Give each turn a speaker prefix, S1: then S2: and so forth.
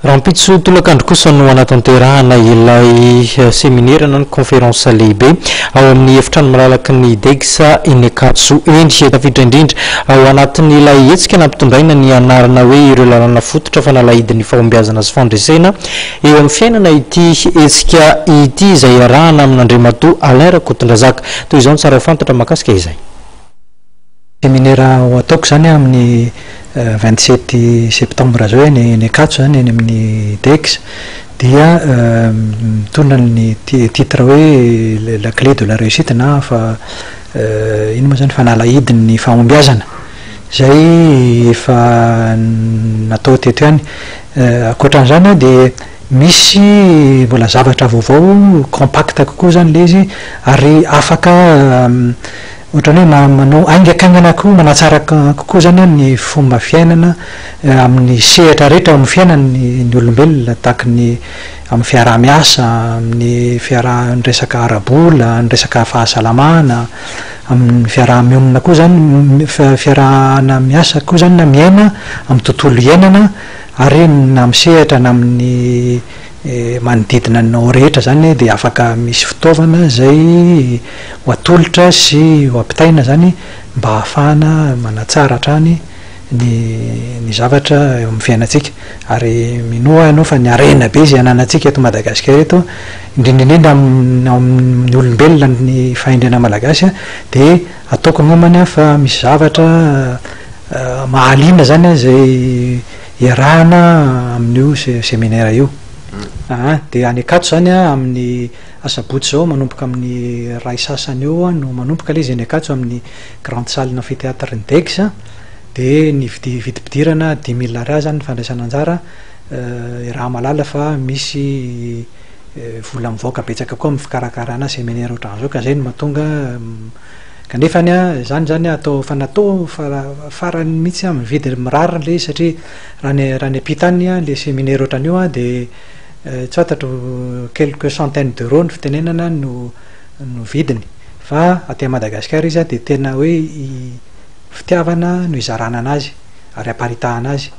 S1: raha mpitso tolakandro kosa no anatanterahana ilay séminaire na conférence lehibe ao amin'ny efitrano malalaky ny Degsa eny Ankatso endry tafiditra indrindra ao anatin'ny ilay hetsika nampitondraina ny anarana hoe ireo lalàna fototra fanalahidin'ny fahombiazana sy fandresena eo amin'ny fiainana ity hetsika ity izay arahana amin'Andriamatoa Alain Rakotondrazaka toy izao ny tsara fantatra mahakasika izay.
S2: Séminaire ho ataoko zany amin'ny 27 septembre zao eny Ankatso zany eny amin'ny Dex dia mitondra ny titre hoe la clé de la réussite na fa ino moa zany fanalahidin'ny fahombiazana zay efa natao teto ihany ankoatran'izany dia misy mbola zavatra vaovao compacte kokoa zany le izy ary afaka ohatrany hoe manao aingakaingana koa manatsara kokoa zany ny fomba fiainana amin'ny sehatra rehetra amin'ny fiainan'ny olombelona tahaka ny amin'ny fiaraha-miasa amin'ny ny resaka ara-bola ny resaka fahasalamana amin'ny fiaraha-mionina koa zany fiarahana miasa koa zany na miaina amin'ny tontolo iainana ary na misehatra na amin'ny manodidina anao rehetra zany dia afaka misy fitaovana zay ho atolotra sy ho ampitaina zany mba ahafahana manatsara hatrany ny zavatra eo amin'ny fiainantsika ary minoa ianao fa ny arena be izay ananantsika eto Madagasikara eto indrindrindrindra amin'ny olombelona ny fahendrena malagasy dia ataoko ngomana fa misy zavatra mahaliana zany zay iarahana amin'io séminaire io. Dia any Ankatso zany amin'ny asabotsy zao manomboka amin'ny ray sasany eo no manomboka le izy any Ankatso amin'ny grande salle amphithéâtre ny Dex dia ny vidipidirana 10 000 ariary zany ny fandraisana anjara raha malala fa misy vola mivoaka betsaka koa amin'ny fikarakarana séminaire ohatran'izao ka zay no mahatonga kanefany zany atao fanatao farany mihitsy amin'ny vidy mirarina le satria raha ny ampitany le séminaire ohatran'io dia tsy fantatro quelques centaines d'euros ny fitenenana no vidiny fa aty Madagasikara izy dia tena hoe fitiavana no izarana anazy ary aparitahana azy.